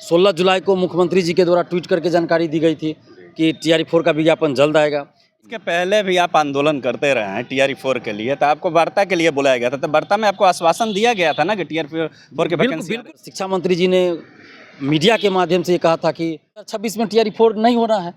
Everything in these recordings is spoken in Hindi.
16 जुलाई को मुख्यमंत्री जी के द्वारा ट्वीट करके जानकारी दी गई थी कि TRE-4 का विज्ञापन जल्द आएगा। इसके पहले भी आप आंदोलन करते रहे हैं TRE-4 के लिए, तो आपको वार्ता के लिए बुलाया गया था, तो वार्ता में आपको आश्वासन दिया गया था ना कि TRE-4 के वैकेंसी। बिल्कुल शिक्षा मंत्री जी ने मीडिया के माध्यम से ये कहा था कि 2026 में TRE-4 नहीं होना है,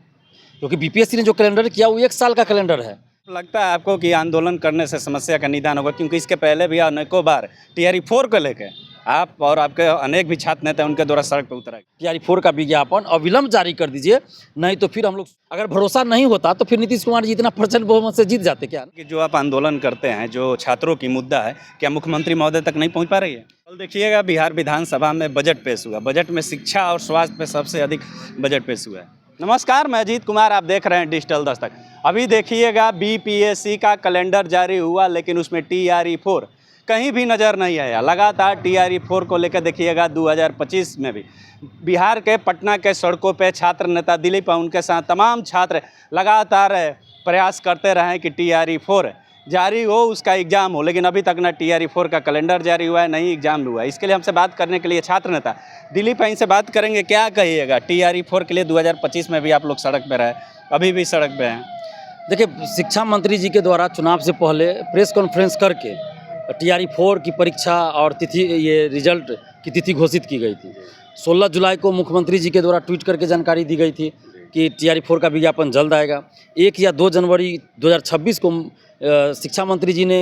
क्योंकि BPSC ने जो कैलेंडर किया वो 1 साल का कैलेंडर है। लगता है आपको कि आंदोलन करने से समस्या का निदान होगा, क्योंकि इसके पहले भी अनेकों बार TRE-4 को लेकर आप और आपके अनेक भी छात्र नेता उनके द्वारा सड़क पर उतरा। TRE-4 का विज्ञापन अविलंब जारी कर दीजिए, नहीं तो फिर हम लोग, अगर भरोसा नहीं होता तो फिर नीतीश कुमार जी इतना प्रचंड बहुमत से जीत जाते क्या? कि जो आप आंदोलन करते हैं, जो छात्रों की मुद्दा है, क्या मुख्यमंत्री महोदय तक नहीं पहुंच पा रही है? कल देखिएगा बिहार विधानसभा में बजट पेश हुआ। बजट में शिक्षा और स्वास्थ्य पे सबसे अधिक बजट पेश हुआ है। नमस्कार, मैं अजीत कुमार, आप देख रहे हैं डिजिटल दस्तक। अभी देखिएगा BPSC का कैलेंडर जारी हुआ, लेकिन उसमें TRE-4 कहीं भी नज़र नहीं आया। लगातार TRE-4 को लेकर देखिएगा 2025 में भी बिहार के पटना के सड़कों पे छात्र नेता दिलीप और उनके साथ तमाम छात्र लगातार प्रयास करते रहे कि TRE-4 जारी हो, उसका एग्ज़ाम हो, लेकिन अभी तक ना TRE-4 का कैलेंडर जारी हुआ है, नहीं एग्ज़ाम हुआ है। इसके लिए हमसे बात करने के लिए छात्र नेता दिलीप इनसे बात करेंगे। क्या कहिएगा TRE-4 के लिए? 2025 में भी आप लोग सड़क पर रहे, अभी भी सड़क पर हैं। देखिए, शिक्षा मंत्री जी के द्वारा चुनाव से पहले प्रेस कॉन्फ्रेंस करके TRE-4 की परीक्षा और तिथि, ये रिजल्ट की तिथि घोषित की गई थी। 16 जुलाई को मुख्यमंत्री जी के द्वारा ट्वीट करके जानकारी दी गई थी कि TRE-4 का विज्ञापन जल्द आएगा। 1 या 2 जनवरी 2026 को शिक्षा मंत्री जी ने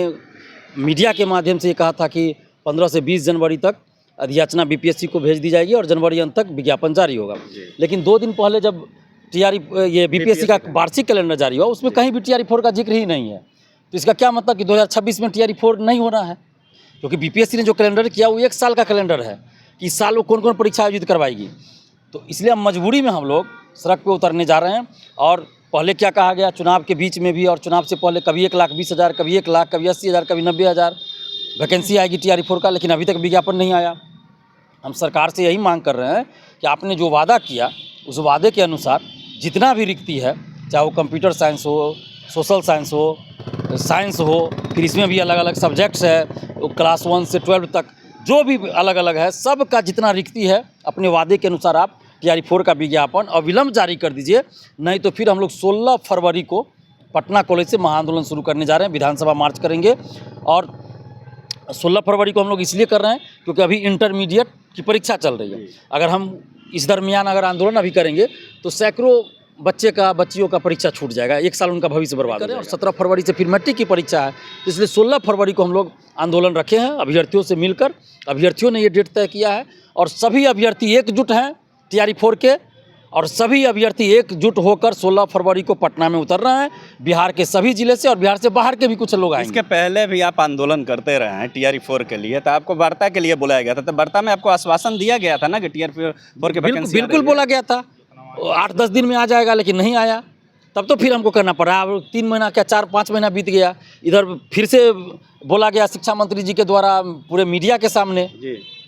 मीडिया के माध्यम से ये कहा था कि 15 से 20 जनवरी तक अधियाचना BPSC को भेज दी जाएगी और जनवरी अंत तक विज्ञापन जारी होगा। लेकिन 2 दिन पहले जब ये BPSC का वार्षिक कैलेंडर जारी हुआ, उसमें कहीं भी TRE-4 का जिक्र ही नहीं है। तो इसका क्या मतलब कि 2026 में TRE-4 नहीं होना है, क्योंकि BPSC ने जो कैलेंडर किया वो 1 साल का कैलेंडर है कि इस साल वो कौन कौन परीक्षा आयोजित करवाएगी। तो इसलिए अब मजबूरी में हम लोग सड़क पे उतरने जा रहे हैं। और पहले क्या कहा गया, चुनाव के बीच में भी और चुनाव से पहले कभी 1,20,000, कभी 1 लाख, कभी 80,000, कभी 90,000 वैकेंसी आएगी TRE-4 का, लेकिन अभी तक विज्ञापन नहीं आया। हम सरकार से यही मांग कर रहे हैं कि आपने जो वादा किया उस वादे के अनुसार जितना भी रिक्ति है, चाहे वो कंप्यूटर साइंस हो, सोशल साइंस हो, साइंस हो, फिर इसमें भी अलग अलग सब्जेक्ट्स है, क्लास 1 से 12 तक जो भी अलग अलग है, सब का जितना रिक्ति है अपने वादे के अनुसार आप TRE-4 का विज्ञापन अविलंब जारी कर दीजिए, नहीं तो फिर हम लोग 16 फरवरी को पटना कॉलेज से महाआंदोलन शुरू करने जा रहे हैं। विधानसभा मार्च करेंगे और 16 फरवरी को हम लोग इसलिए कर रहे हैं क्योंकि अभी इंटरमीडिएट की परीक्षा चल रही है। अगर हम इस दरमियान अगर आंदोलन अभी करेंगे तो सैकड़ों बच्चियों का परीक्षा छूट जाएगा, 1 साल उनका भविष्य बर्बाद हो जाएगा। और 17 फरवरी से फिर मैट्रिक की परीक्षा है, इसलिए 16 फरवरी को हम लोग आंदोलन रखे हैं अभ्यर्थियों से मिलकर। अभ्यर्थियों ने ये डेट तय किया है और सभी अभ्यर्थी एकजुट हैं TRE-4 के, और सभी अभ्यर्थी एकजुट होकर 16 फरवरी को पटना में उतर रहे हैं, बिहार के सभी जिले से और बिहार से बाहर के भी कुछ लोग आएंगे। इसके पहले भी आप आंदोलन करते रहे हैं TRE-4 के लिए, तो आपको वार्ता के लिए बुलाया गया था, तो वार्ता में आपको आश्वासन दिया गया था ना कि TRE-4 के वैकेंसी? बिल्कुल बोला गया था 8-10 दिन में आ जाएगा, लेकिन नहीं आया। तब तो फिर हमको करना पड़ा। अब 3 महीना क्या 4-5 महीना बीत गया, इधर फिर से बोला गया शिक्षा मंत्री जी के द्वारा पूरे मीडिया के सामने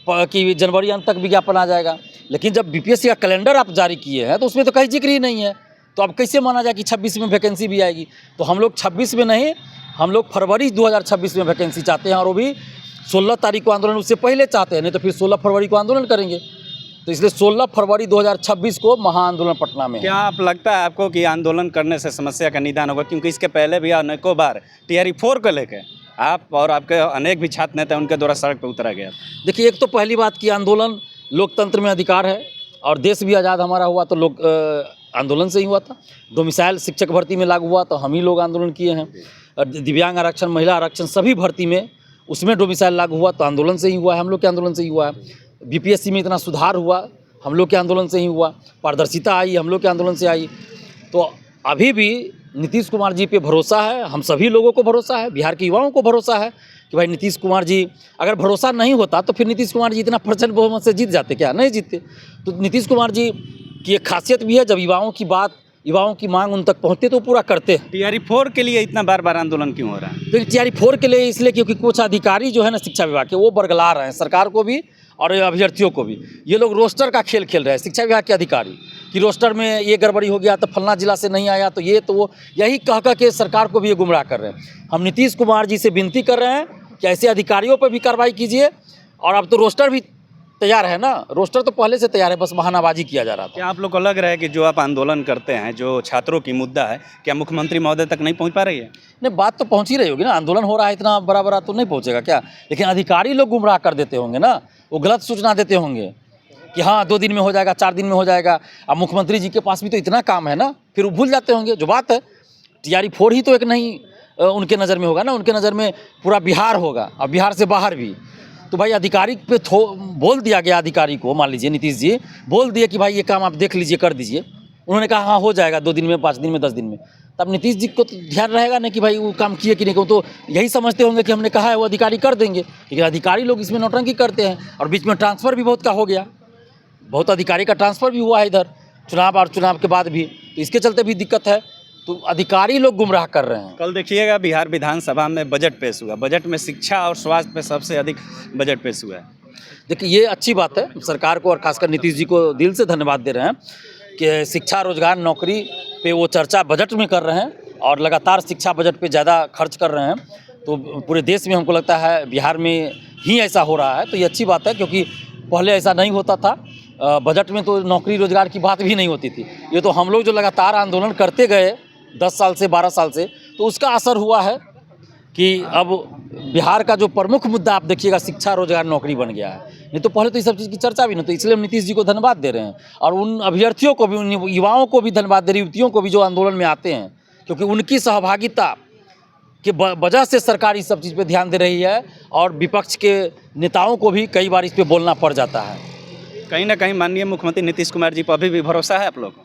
कि जनवरी अंत तक विज्ञापन आ जाएगा। लेकिन जब BPSC का कैलेंडर आप जारी किए हैं तो उसमें तो कहीं जिक्र ही नहीं है, तो अब कैसे माना जाए कि 26 में वैकेंसी भी आएगी? तो हम लोग 26 में नहीं, हम लोग फरवरी 2026 में वैकेंसी चाहते हैं, और वो भी 16 तारीख को आंदोलन उससे पहले चाहते हैं, नहीं तो फिर 16 फरवरी को आंदोलन करेंगे। तो इसलिए 16 फरवरी 2026 को महाआंदोलन पटना में। क्या आप लगता है आपको कि आंदोलन करने से समस्या का निदान होगा, क्योंकि इसके पहले भी अनेकों बार TRE-4 को लेकर आप और आपके अनेक भी छात्र नेता उनके द्वारा सड़क पर उतरा गया? देखिए, एक तो पहली बात कि आंदोलन लोकतंत्र में अधिकार है और देश भी आज़ाद हमारा हुआ तो लोग आंदोलन से ही हुआ था। डोमिसाइल शिक्षक भर्ती में लागू हुआ तो हम ही लोग आंदोलन किए हैं। दिव्यांग आरक्षण, महिला आरक्षण, सभी भर्ती में उसमें डोमिसाइल लागू हुआ तो आंदोलन से ही हुआ है, हम लोग के आंदोलन से ही हुआ है। BPSC में इतना सुधार हुआ हम लोग के आंदोलन से ही हुआ, पारदर्शिता आई हम लोग के आंदोलन से आई। तो अभी भी नीतीश कुमार जी पे भरोसा है, हम सभी लोगों को भरोसा है, बिहार के युवाओं को भरोसा है कि भाई नीतीश कुमार जी, अगर भरोसा नहीं होता तो फिर नीतीश कुमार जी इतना प्रचंड बहुमत से जीत जाते क्या? नहीं जीतते। तो नीतीश कुमार जी की एक खासियत भी है, जब युवाओं की बात, युवाओं की मांग उन तक पहुँचते तो पूरा करते हैं। TRE-4 के लिए इतना बार बार आंदोलन क्यों हो रहा है? तो TRE-4 के लिए इसलिए क्योंकि कुछ अधिकारी जो है ना शिक्षा विभाग के, वो बरगला रहे हैं सरकार को भी और अभ्यर्थियों को भी। ये लोग रोस्टर का खेल खेल रहे हैं, शिक्षा विभाग के अधिकारी, कि रोस्टर में ये गड़बड़ी हो गया तो फलना जिला से नहीं आया तो ये तो वो, यही कह के सरकार को भी ये गुमराह कर रहे हैं। हम नीतीश कुमार जी से विनती कर रहे हैं कि ऐसे अधिकारियों पर भी कार्रवाई कीजिए, और अब तो रोस्टर भी तैयार है ना, रोस्टर तो पहले से तैयार है, बस बहानाबाजी किया जा रहा था। क्या आप लोग को लग रहा है कि जो आप आंदोलन करते हैं, जो छात्रों की मुद्दा है, क्या मुख्यमंत्री महोदय तक नहीं पहुंच पा रही है? नहीं, बात तो पहुंच ही रही होगी ना, आंदोलन हो रहा है इतना बड़ा बड़ा तो नहीं पहुंचेगा क्या? लेकिन अधिकारी लोग गुमराह कर देते होंगे ना, वो गलत सूचना देते होंगे कि हाँ 2 दिन में हो जाएगा, 4 दिन में हो जाएगा। अब मुख्यमंत्री जी के पास भी तो इतना काम है ना, फिर वो भूल जाते होंगे। जो बात है, टीआरई 4 ही तो एक नहीं उनके नज़र में होगा ना, उनके नज़र में पूरा बिहार होगा और बिहार से बाहर भी। तो भाई अधिकारी पे बोल दिया गया, अधिकारी को मान लीजिए नीतीश जी बोल दिए कि भाई ये काम आप देख लीजिए, कर दीजिए। उन्होंने कहा हाँ हो जाएगा 2 दिन में, 5 दिन में, 10 दिन में। तब नीतीश जी को तो ध्यान रहेगा ना कि भाई वो काम किए कि नहीं, तो यही समझते होंगे कि हमने कहा है वो अधिकारी कर देंगे। लेकिन अधिकारी लोग इसमें नौटंकी करते हैं और बीच में ट्रांसफ़र भी बहुत का हो गया, बहुत अधिकारी का ट्रांसफ़र भी हुआ है इधर चुनाव और चुनाव के बाद भी, तो इसके चलते भी दिक्कत है। तो अधिकारी लोग गुमराह कर रहे हैं। कल देखिएगा बिहार विधानसभा में बजट पेश हुआ, बजट में शिक्षा और स्वास्थ्य पे सबसे अधिक बजट पेश हुआ है। देखिए ये अच्छी बात है, सरकार को और खासकर नीतीश जी को दिल से धन्यवाद दे रहे हैं कि शिक्षा, रोजगार, नौकरी पे वो चर्चा बजट में कर रहे हैं और लगातार शिक्षा बजट पे ज़्यादा खर्च कर रहे हैं। तो पूरे देश में हमको लगता है बिहार में ही ऐसा हो रहा है, तो ये अच्छी बात है, क्योंकि पहले ऐसा नहीं होता था। बजट में तो नौकरी रोजगार की बात भी नहीं होती थी। ये तो हम लोग जो लगातार आंदोलन करते गए 10 साल से, 12 साल से, तो उसका असर हुआ है कि अब बिहार का जो प्रमुख मुद्दा आप देखिएगा शिक्षा, रोजगार, नौकरी बन गया है। नहीं तो पहले तो ये सब चीज़ की चर्चा भी नहीं, तो इसलिए हम नीतीश जी को धन्यवाद दे रहे हैं और उन अभ्यर्थियों को भी, उन युवाओं को भी धन्यवाद दे रहे, युवतियों को भी जो आंदोलन में आते हैं, क्योंकि उनकी सहभागिता की वजह से सरकार इस सब चीज़ पे ध्यान दे रही है और विपक्ष के नेताओं को भी कई बार इस पे बोलना पड़ जाता है। कहीं ना कहीं माननीय मुख्यमंत्री नीतीश कुमार जी पर अभी भी भरोसा है आप लोग को?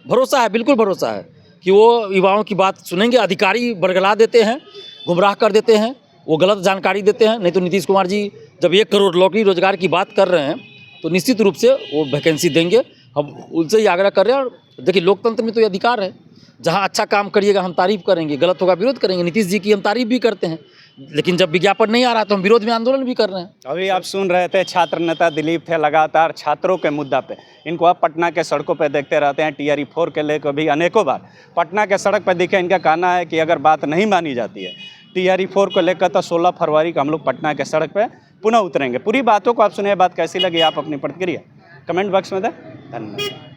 भरोसा है, बिल्कुल भरोसा है कि वो युवाओं की बात सुनेंगे। अधिकारी बरगला देते हैं, गुमराह कर देते हैं, वो गलत जानकारी देते हैं। नहीं तो नीतीश कुमार जी जब 1 करोड़ नौकरी रोजगार की बात कर रहे हैं तो निश्चित रूप से वो वैकेंसी देंगे। हम उनसे ही आग्रह कर रहे हैं। और देखिए लोकतंत्र में तो ये अधिकार है, जहाँ अच्छा काम करिएगा हम तारीफ करेंगे, गलत होगा विरोध करेंगे। नीतीश जी की हम तारीफ भी करते हैं, लेकिन जब विज्ञापन नहीं आ रहा तो हम विरोध में आंदोलन भी कर रहे हैं। अभी आप सुन रहे थे छात्र नेता दिलीप थे, लगातार छात्रों के मुद्दा पे इनको आप पटना के सड़कों पे देखते रहते हैं। टीआरई 4 के लेकर भी अनेकों बार पटना के सड़क पर दिखे। इनका कहना है कि अगर बात नहीं मानी जाती है टीआरई 4 को लेकर तो 16 फरवरी को हम लोग पटना के सड़क पे पुनः उतरेंगे। पूरी बातों को आप सुनिए, बात कैसी लगी आप अपनी प्रतिक्रिया कमेंट बॉक्स में दें। धन्यवाद।